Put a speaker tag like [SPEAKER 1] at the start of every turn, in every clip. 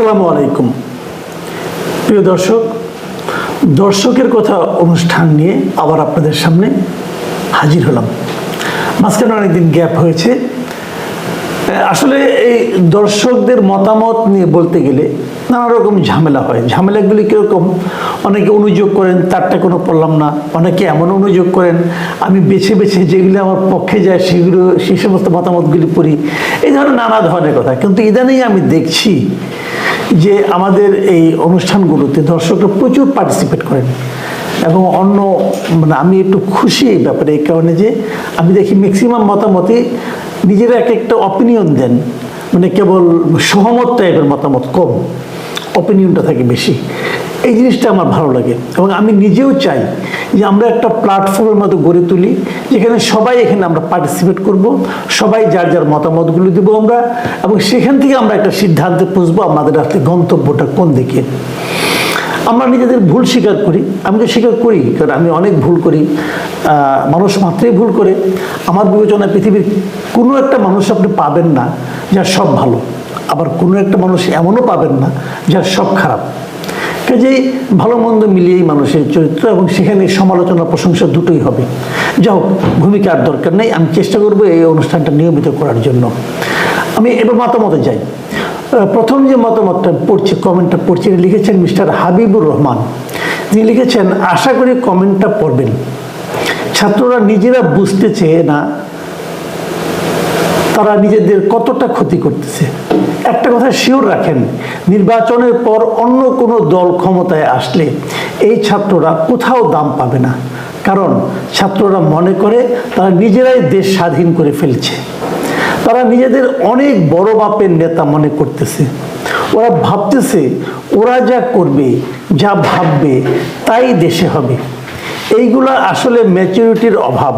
[SPEAKER 1] আসসালামু আলাইকুম প্রিয় দর্শক, দর্শকের কথা অনুষ্ঠান নিয়ে আবার আপনাদের সামনে হাজির হলাম। মাঝখানে অনেকদিন গ্যাপ হয়েছে। আসলে এই দর্শকদের মতামত নিয়ে বলতে গেলে নানা রকম ঝামেলা হয়। ঝামেলাগুলি কীরকম? অনেকে অনুযোগ করেন তারটা কোনো পড়লাম না, অনেকে এমন অনুযোগ করেন আমি বেছে বেছে যেগুলি আমার পক্ষে যায় সেই সমস্ত মতামতগুলি পড়ি, এই ধরনের নানা ধরনের কথা। কিন্তু ইদানিং আমি দেখছি যে আমাদের এই অনুষ্ঠানগুলোতে দর্শকরা প্রচুর পার্টিসিপেট করেন এবং আমি একটু খুশি এই ব্যাপারে, এই কারণে যে আমি দেখি ম্যাক্সিমাম মতামতে নিজেরা একটা অপিনিয়ন দেন, কেবল সহমত টাইপের মতামত কম, অপিনিয়নটা থাকে বেশি। এই জিনিসটা আমার ভালো লাগে এবং আমি নিজেও চাই যে আমরা একটা প্ল্যাটফর্মের মতো গড়ে তুলি যেখানে সবাই এখানে আমরা পার্টিসিপেট করব, সবাই যার যার মতামতগুলো দেবো আমরা, এবং সেখান থেকে আমরা একটা সিদ্ধান্তে পৌঁছবো আমাদের আসলে গন্তব্যটা কোন দিকে। আমরা নিজেদের ভুল স্বীকার করি, আমি তো স্বীকার করি, কারণ আমি অনেক ভুল করি। মানুষ মাত্রই ভুল করে। আমার বিবেচনায় পৃথিবীর কোনো একটা মানুষ আপনি পাবেন না যার সব ভালো, আবার কোনো একটা মানুষ এমনও পাবেন না যার সব খারাপ। কাজেই ভালো মন্দ মিলিয়েই মানুষের চরিত্র, এবং সেখানে সমালোচনা প্রশংসা দুটোই হবে। যাই হোক, ভূমিকার দরকার নেই, আমি চেষ্টা করবো এই অনুষ্ঠানটা নিয়মিত করার জন্য। আমি এবার মতামতে যাই। প্রথম যে মতামতটা পড়ছি, কমেন্টটা পড়ছি, লিখেছেন মিস্টার হাবিবুর রহমান। তিনি লিখেছেন, আশা করি কমেন্টটা পড়বেন। ছাত্ররা নিজেরা বুঝতে চেয়ে না তারা নিজেদের কতটা ক্ষতি করতেছে। একটা কথা শিওর রাখেন, নির্বাচনের পর অন্য কোনো দল ক্ষমতায় আসলে এই ছাত্ররা কোথাও দাম পাবে না, কারণ ছাত্ররা মনে করে তারা নিজেরাই দেশ স্বাধীন করে ফেলছে। তারা নিজেদের অনেক বড় মাপের নেতা মনে করতেছে। ওরা ভাবতেছে ওরা যা করবে, যা ভাববে তাই দেশে হবে। এইগুলা আসলে ম্যাচুরিটির অভাব।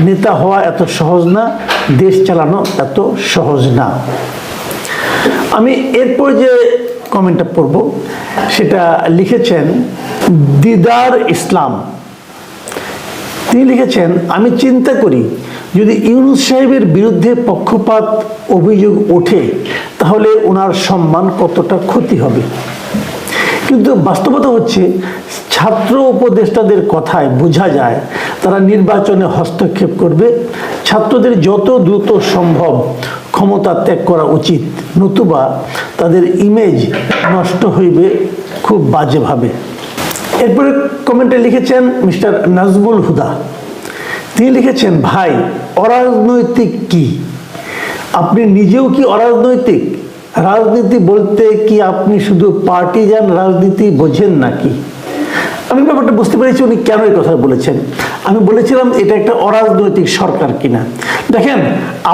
[SPEAKER 1] নেতা হওয়া এত সহজ না, দেশ চালানো এত সহজ না। আমি এরপর যে কমেন্টটা পড়ব সেটা লিখেছেন দিদার ইসলাম। তিনি লিখেছেন, আমি চিন্তা করি যদি ইউনূস সাহেবের বিরুদ্ধে পক্ষপাত অভিযোগ ওঠে তাহলে ওনার সম্মান কতটা ক্ষতি হবে। কিন্তু বাস্তবতা হচ্ছে ছাত্র উপদেষ্টাদের কথায় বোঝা যায় তারা নির্বাচনে হস্তক্ষেপ করবে। ছাত্রদের যত দ্রুত সম্ভব ক্ষমতা ত্যাগ করা উচিত, নতুবা তাদের ইমেজ নষ্ট হইবে খুব বাজেভাবে। এরপরে কমেন্টে লিখেছেন মিস্টার নাজমুল হুদা। তিনি লিখেছেন, ভাই অরাজনৈতিক কি? আপনি নিজেও কি অরাজনৈতিক? রাজনীতি বলতে কি আপনি শুধু পার্টিজান রাজনীতি বোঝেন নাকি? আমি ব্যাপারটা বুঝতে পেরেছি উনি কেন এই কথা বলেছেন। আমি বলেছিলাম এটা একটা অরাজনৈতিক সরকার কিনা। দেখেন,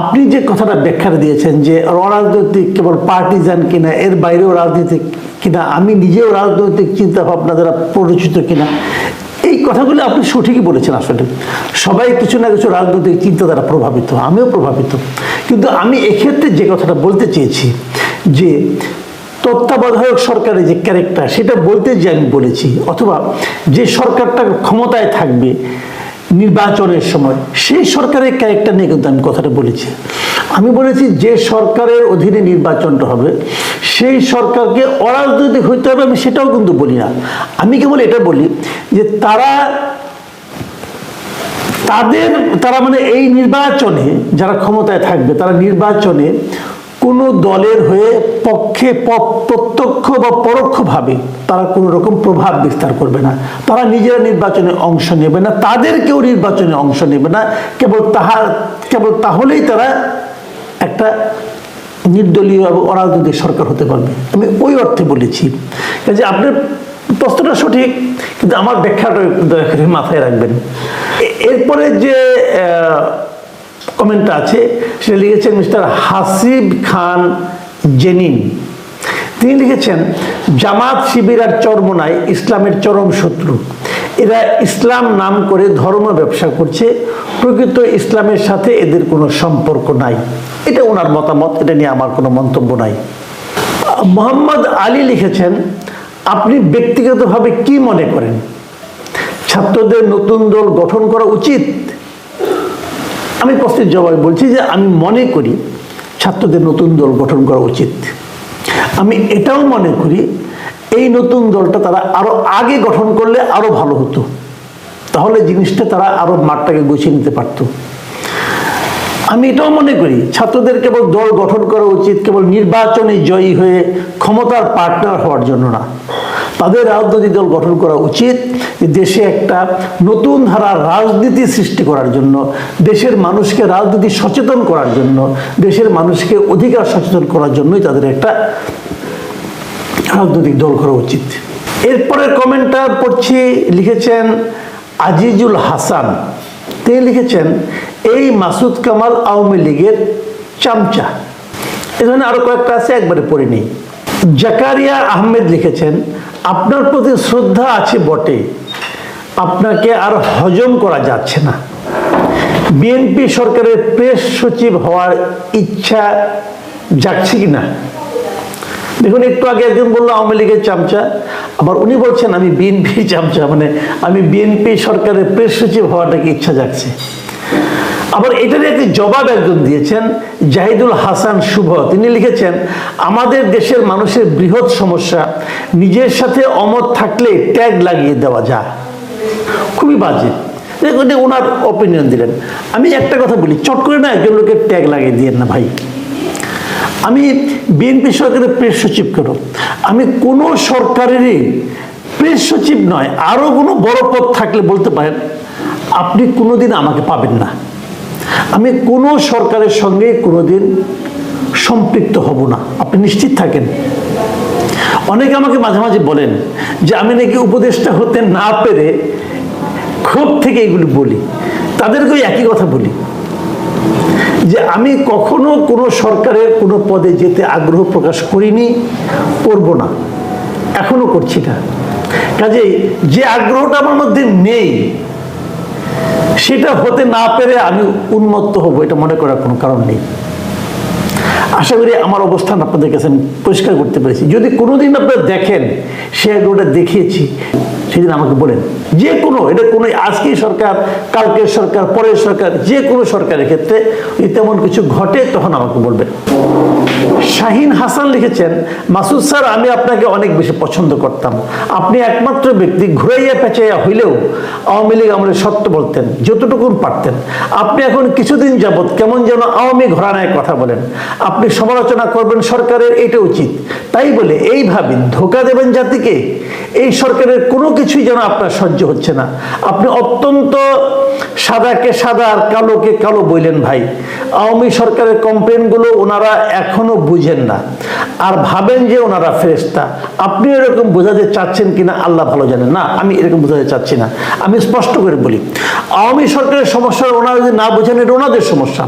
[SPEAKER 1] আপনি যে কথাটা ব্যাখ্যা দিয়েছেন যে অরাজনৈতিক কেবল পার্টিজান কিনা, এর বাইরেও রাজনীতি কিনা, আমি নিজেও রাজনৈতিক চিন্তা ভাবনা দ্বারা পরিচিত কিনা, এই কথাগুলো আপনি সঠিকই বলেছেন। আসলে সবাই কিছু না কিছু রাজনৈতিক চিন্তা দ্বারা প্রভাবিত, আমিও প্রভাবিত। কিন্তু আমি এক্ষেত্রে যে কথাটা বলতে চেয়েছি যে তত্ত্বাবধায়ক সরকারের যে ক্যারেক্টার, সেটা বলতে যে আমি বলেছি, অথবা যে সরকারটা ক্ষমতায় থাকবে নির্বাচনের সময় সেই সরকারের ক্যারেক্টার নিয়ে কিন্তু আমি কথাটা বলেছি। আমি বলেছি যে সরকারের অধীনে নির্বাচনটা হবে সেই সরকারকে অরাজনৈতিক হইতে হবে, আমি সেটাও কিন্তু বলি না। আমি কেবল এটা বলি যে তারা মানে এই নির্বাচনে যারা ক্ষমতায় থাকবে তারা নির্বাচনে কোনো দলের হয়ে প্রত্যক্ষ বা পরোক্ষভাবে তারা কোনো রকম প্রভাব বিস্তার করবে না। তারা নিজেরা নির্বাচনে অংশ নেবে না, তাদের কেউ নির্বাচনে অংশ নেবে না। কেবল তাহলেই তারা একটা নির্দলীয় এবং অরাজনৈতিক সরকার হতে পারবে। আমি ওই অর্থে বলেছি যে আপনার প্রশ্নটা সঠিক, কিন্তু আমার ব্যাখ্যাটা দয়া করে মাথায় রাখবেন। এরপরে যে কমেন্টটা আছে সেটা লিখেছেন মিস্টার হাসিব খান জেনিন। তিনি লিখেছেন, জামাত শিবির আর চরমোনাই ইসলামের চরম শত্রু। এরা ইসলাম নাম করে ধর্ম ব্যবসা করছে, প্রকৃত ইসলামের সাথে এদের কোনো সম্পর্ক নাই। এটা ওনার মতামত, এটা নিয়ে আমার কোনো মন্তব্য নাই। মোহাম্মদ আলী লিখেছেন, আপনি ব্যক্তিগতভাবে কি মনে করেন, ছাত্রদের নতুন দল গঠন করা উচিত? আমি প্রশ্নের জবাবে বলছি যে আমি মনে করি ছাত্রদের নতুন দল গঠন করা উচিত। আমি এটাও মনে করি এই নতুন দলটা তারা আরো আগে গঠন করলে আরো ভালো হতো, তাহলে জিনিসটা তারা আরো মাঠটাকে গুছিয়ে নিতে পারত। আমি এটাও মনে করি ছাত্রদের কেবল দল গঠন করা উচিত কেবল নির্বাচনে জয়ী হয়ে ক্ষমতার পার্টনার হওয়ার জন্য না, তাদের রাজনৈতিক দল গঠন করা উচিত দেশে একটা নতুন ধারার রাজনীতি সৃষ্টি করার জন্য, দেশের মানুষকে রাজনীতি সচেতন করার জন্য, দেশের মানুষকে অধিকার সচেতন করার জন্যই তাদের একটা রাজনৈতিক দল করা উচিত। এরপরের কমেন্টটা পড়ছি, লিখেছেন আজিজুল হাসান। তিনি লিখেছেন এই মাসুদ কামাল আওয়ামী লীগের চামচা। এই ধরনের আরো কয়েকটা আছে, একবারে পড়ে নেই। জাকারিয়া আহমেদ লিখেছেন আপনার প্রতি শ্রদ্ধা আছে বটে, আপনাকে আর হজম করা যাচ্ছে না। বিএনপি সরকারের প্রেস সচিব হওয়ার ইচ্ছা জাগছে কিনা? দেখুন, একটু আগে একজন বললো আওয়ামী লীগের চামচা, আবার উনি বলছেন আমি বিএনপি চামচা, মানে আমি বিএনপি সরকারের প্রেস সচিব হওয়াটাকে ইচ্ছা জাগছে। আবার এটার একটি জবাব একজন দিয়েছেন জাহিদুল হাসান শুভ। তিনি লিখেছেন আমাদের দেশের মানুষের বৃহৎ সমস্যা নিজের সাথে অমত থাকলে ট্যাগ লাগিয়ে দেওয়া যায়। খুবই বাজে, ওনার অপিনিয়ন দিলেন। আমি একটা কথা বলি, চট করে না একজন লোকের ট্যাগ লাগিয়ে দিয়েন না ভাই। আমি বিএনপি সরকারের প্রেস সচিব কেন? আমি কোনো সরকারেরই প্রেস সচিব নয়, আরো কোনো বড় পদ থাকলে বলতে পারেন আপনি কোনোদিন আমাকে পাবেন না। আমি কোনো সরকারের সঙ্গে কোনোদিন সম্পৃক্ত হব না, আপনি নিশ্চিত থাকেন। অনেকে আমাকে মাঝে মাঝে বলেন যে আমি নাকি উপদেষ্টা হতে না পেরে ক্ষোভ থেকে এগুলি বলি। তাদেরকেও একই কথা বলি যে আমি কখনো কোনো সরকারের কোনো পদে যেতে আগ্রহ প্রকাশ করিনি, করব না, এখনো করছি না। কাজেই যে আগ্রহটা আমার মধ্যে নেই সেটা হতে না পেরে আমি উন্মত্ত হব, এটা মনে করার কোনো কারণ নেই। আশা করি আমার অবস্থান আপনাদের কাছে আমি পরিষ্কার করতে পেরেছি। যদি কোনোদিন আপনারা দেখেন সে আগ্রহটা দেখিয়েছি, সেদিন আমাকে বলেন। যে কোনো, এটা কোনো আজকের সরকার, কালকের সরকার, পরের সরকার, যে কোনো সরকারের ক্ষেত্রে যদি তেমন কিছু ঘটে তখন আমাকে বলবেন। শাহিন হাসান লিখেছেন মাসুদ স্যার আমি আপনাকে অনেক বেশি পছন্দ করতাম, আপনি একমাত্র ব্যক্তি ঘুরাইয়া পেঁচাইয়া হইলেও আওয়ামী লীগ আমাদের সত্য বলতেন যতটুকু পারতেন। আপনি এখন কিছুদিন যাবৎ কেমন যেন আওয়ামী ঘরানায় কথা বলেন, আপনি সমালোচনা করবেন সরকারের, এটা উচিত। তাই বলে এইভাবে ধোঁকা দেবেন জাতিকে। এই সরকারের কোনো কিছুই যেন আপনার সহ্য হচ্ছে না। আপনি অত্যন্ত সাদাকে সাদা আর কালোকে কালো বললেন ভাই। আওয়ামী সরকারের কমপ্লেনগুলো ওনারা এখনো বুঝেন না আর ভাবেন যে ওনারা ফেরেশতা। আপনি এরকম বোঝাতে চাচ্ছেন কিনা আল্লাহ ভালো জানেন। না, আমি এরকম বোঝাতে চাচ্ছি না। আমি স্পষ্ট করে বলি, আওয়ামী সরকারের সমস্যা ওনারা যদি না বোঝেন এটা ওনাদের সমস্যা।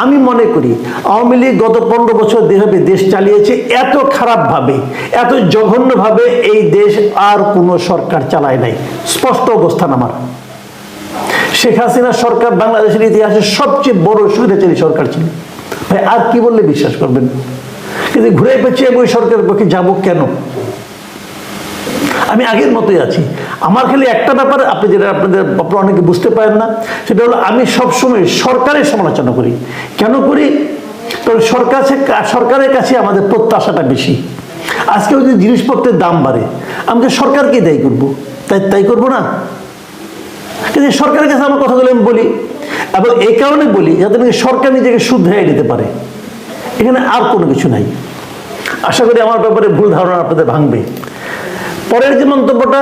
[SPEAKER 1] আমি মনে করি আওয়ামী লীগ গত 15 বছর যেভাবে দেশ চালিয়েছে, এত খারাপভাবে, এত জঘন্যভাবে এই দেশ আর কোনো সরকার চালায় নাই। স্পষ্ট অবস্থান আমার। শেখ হাসিনা সরকার বাংলাদেশের ইতিহাসে সবচেয়ে বড় স্বৈরাচারী সরকার ছিল ভাই। আর কি বললে বিশ্বাস করবেন? কিন্তু ঘুরে পেঁচিয়ে ওই সরকারের পক্ষে যাব কেন? আমি আগের মতোই আছি। আমার খালি একটা ব্যাপার আপনি যেটা আপনারা অনেকে বুঝতে পারেন না, সেটা হলো আমি সবসময় সরকারের সমালোচনা করি। কেন করি? কারণ সরকারের কাছে আমাদের প্রত্যাশাটা বেশি। আজকে যদি জিনিসপত্রের দাম বাড়ে আমাকে সরকারকে দায়ী করবো, তাই করবো না। কিন্তু সরকারের কাছে আমার কথাগুলো আমি বলি, এবং এই কারণে বলি যাতে নাকি সরকার নিজেকে শুধরাইয়া নিতে পারে। এখানে আর কোনো কিছু নাই। আশা করি আমার ব্যাপারে ভুল ধারণা আপনাদের ভাঙবে। পরের যে মন্তব্যটা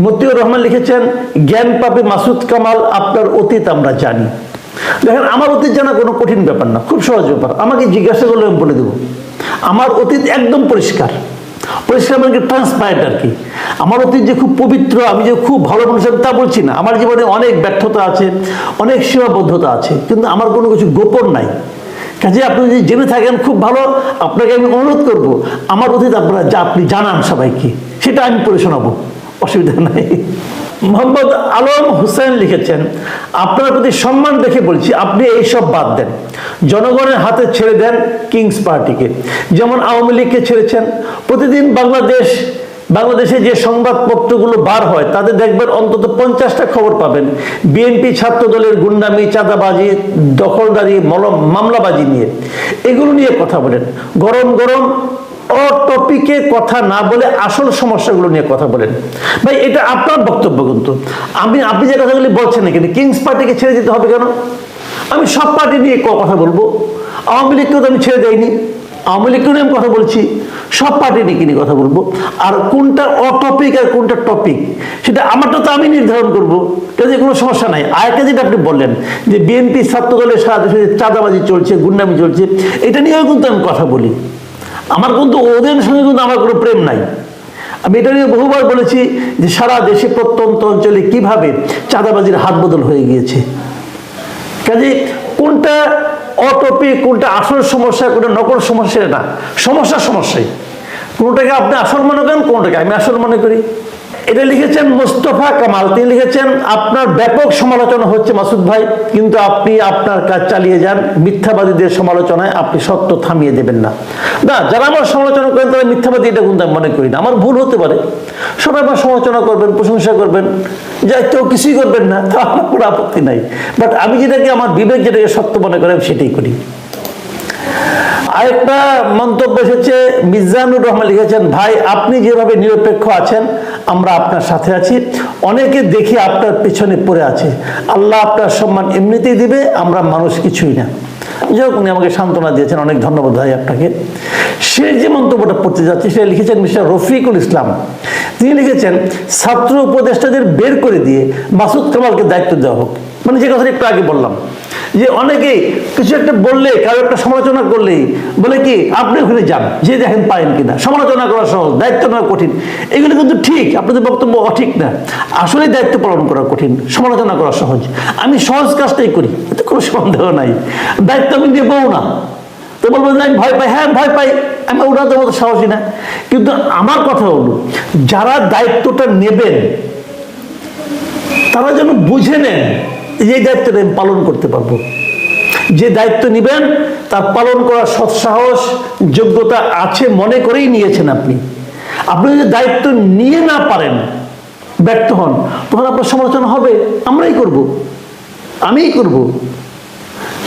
[SPEAKER 1] মতিউর রহমান লিখেছেন জ্ঞান পাপী মাসুদ কামাল আপনার অতীত আমরা জানি। দেখেন, আমার অতীত জানা কোনো কঠিন ব্যাপার না, খুব সহজ ব্যাপার। আমাকে জিজ্ঞাসা করলে আমি বলে দেবো। আমার অতীত একদম পরিষ্কার মানে ট্রান্সপারেন্ট আর কি। আমার অতীত যে খুব পবিত্র, আমি যে খুব ভালো মানুষ তা বলছি না। আমার জীবনে অনেক ব্যর্থতা আছে, অনেক সীমাবদ্ধতা আছে, কিন্তু আমার কোনো কিছু গোপন নাই। কাজে আপনি যদি জেনে থাকেন খুব ভালো। আপনাকে আমি অনুরোধ করব আমার অতীত আপনারা আপনি জানান সবাইকে, সেটা আমি পড়ে শোনাবো, অসুবিধা নাই। মোহাম্মদ আলম হুসেন লিখেছেন আপনার প্রতি সম্মান দেখে বলছি আপনি এইসব বাদ দেন, জনগণের হাতে ছেড়ে দেন কিংস পার্টিকে, যেমন আওয়ামী লীগকে ছেড়েছেন। প্রতিদিন বাংলাদেশে যে সংবাদপত্রগুলো বার হয় তাতে দেখবেন অন্তত 50টা খবর পাবেন বিএনপি ছাত্র দলের গুন্ডামি, চাঁদাবাজি, দখলদারি, মামলাবাজি নিয়ে। এগুলো নিয়ে কথা বলেন। গরম গরম টপিকে কথা না বলে আসল সমস্যাগুলো নিয়ে কথা বলেন। ভাই এটা আপনার বক্তব্য, কিন্তু আপনি যে কথাগুলি বলছেন না, কিন্তু কিংস পার্টিকে ছেড়ে দিতে হবে কেন? আমি সব পার্টি নিয়ে কথা বলবো। আওয়ামী লীগকেও তো আমি ছেড়ে দেয়নি, আওয়ামী লীগকেও নিয়ে আমি কথা বলছি, সব পার্টি নিয়ে কথা বলবো। আর কোনটা অটপিক আর কোনটা টপিক সেটা আমারটা তো আমি নির্ধারণ করবো, কাজে কোনো সমস্যা নাই। আরেকটা যেটা আপনি বললেন যে বিএনপি ছাত্র দলের সারা দেশে চাঁদাবাজি চলছে, গুন্ডামি চলছে, এটা নিয়েও কিন্তু আমি কথা বলি। আমার কিন্তু ওদের সঙ্গে কিন্তু আমার কোনো প্রেম নাই। আমি এটা নিয়ে বহুবার বলেছি যে সারা দেশে প্রত্যন্ত অঞ্চলে কিভাবে চাঁদাবাজির হাত বদল হয়ে গিয়েছে। কাজে কোনটা অটপিক, কোনটা আসল সমস্যা, কোনটা নকল সমস্যা, না সমস্যাই। কোনটাকে আপনি আসল মনে করেন, কোনটাকে আমি আসল মনে করি। এটা লিখেছেন মোস্তফা কামাল, তিনি লিখেছেন আপনার ব্যাপক সমালোচনা হচ্ছে মাসুদ ভাই, কিন্তু আপনি আপনার কাজ চালিয়ে যান। মিথ্যাবাদীদের সমালোচনায় আপনি সত্য থামিয়ে দেবেন না। না, যারা আমার সমালোচনা করেন তারা মিথ্যাবাদী, এটা কিন্তু আমি মনে করি না। আমার ভুল হতে পারে, সবাই আমার সমালোচনা করবেন, প্রশংসা করবেন, যা কেউ কিছুই করবেন না, তা আমার কোনো আপত্তি নাই। বাট আমি যেটাকে আমার বিবেক যেটাকে সত্য মনে করে সেটাই করি। আরেকটা মন্তব্য এসেছে, মিজানুর রহমান লিখেছেন ভাই আপনি যেভাবে নিরপেক্ষ আছেন আমরা আপনার সাথে আছি, অনেকে দেখি আপনার পেছনে পড়ে আছে, আল্লাহ আপনার সম্মান এমনিতেই দিবে, আমরা মানুষ কিছুই না। যাই হোক, উনি আমাকে সান্ত্বনা দিয়েছেন, অনেক ধন্যবাদ ভাই আপনাকে। সে যে মন্তব্যটা পড়তে যাচ্ছে সেটা লিখেছেন মিস্টার রফিকুল ইসলাম। তিনি লিখেছেন ছাত্র উপদেষ্টাদের বের করে দিয়ে মাসুদ কামালকে দায়িত্ব দেওয়া হোক। মানে যে কথাটা একটু আগে বললাম, যে অনেকেই কিছু একটা বললে, কারো একটা সমালোচনা করলেই বলে কি আপনি ওখানে যান, যে দেখেন পারেন কিনা। সমালোচনা করা সহজ, দায়িত্ব নেওয়া কঠিন। এগুলো কিন্তু ঠিক, আপনাদের বক্তব্য অঠিক না। আসলে দায়িত্ব পালন করা কঠিন, সমালোচনা করা সহজ। আমি সহজ কাজটাই করি, এতে কোনো সন্দেহ নাই। দায়িত্ব আমি নেবও না, তো বলবো যে আমি ভয় পাই, হ্যাঁ ভয় পাই, আমি ওনাদের মতো সাহসী না। কিন্তু আমার কথা হলো, যারা দায়িত্বটা নেবেন তারা যেন বুঝে নেন যে দায়িত্বটা আমি পালন করতে পারবো। যে দায়িত্ব নেবেন তার পালন করার সৎসাহস যোগ্যতা আছে মনে করেই নিয়েছেন আপনি। আপনি যদি দায়িত্ব নিয়ে না পারেন, ব্যর্থ হন, তখন আপনার সমালোচনা হবে, আমরাই করব, আমিই করব।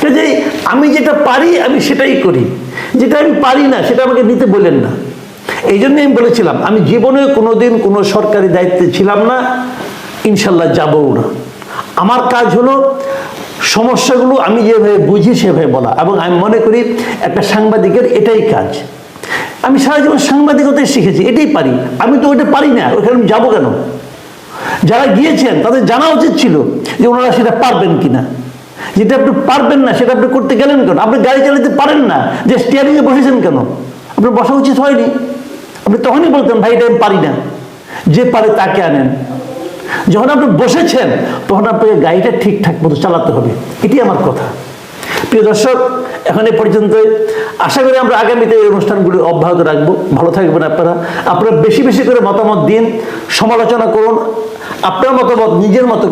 [SPEAKER 1] কাজেই আমি যেটা পারি আমি সেটাই করি, যেটা আমি পারি না সেটা আমাকে নিতে বললেন না। এই জন্যই আমি বলেছিলাম আমি জীবনে কোনোদিন কোনো সরকারি দায়িত্বে ছিলাম না, ইনশাল্লাহ যাবও না। আমার কাজ হলো সমস্যাগুলো আমি যেভাবে বুঝি সেভাবে বলা, এবং আমি মনে করি একটা সাংবাদিকের এটাই কাজ। আমি সারা জীবন সাংবাদিকতাই শিখেছি, এটাই পারি। আমি তো ওইটা পারি না, ওইখানে আমি যাবো কেন? যারা গিয়েছেন তাদের জানা উচিত ছিল যে ওনারা সেটা পারবেন কিনা। যেটা আপনি পারবেন না সেটা আপনি করতে গেলেন কেন? আপনি গাড়ি চালাতে পারেন না, যে স্টিয়ারিংয়ে বসেছেন কেন? আপনার বসা উচিত হয়নি। আপনি তখনই বলতেন ভাই এটা আমি পারি না, যে পারে তাকে আনেন। যখন আপনি বসেছেন তখন আপনাকে গাড়িটা ঠিকঠাক মতো চালাতে হবে, এটি আমার কথা। প্রিয় দর্শক, এখন এ পর্যন্ত। আশা করি আমরা আগামীতে এই অনুষ্ঠানগুলি অব্যাহত রাখবো। ভালো থাকবেন আপনারা। আপনারা বেশি বেশি করে মতামত দিন, সমালোচনা করুন, আপনার মতামত নিজের মতো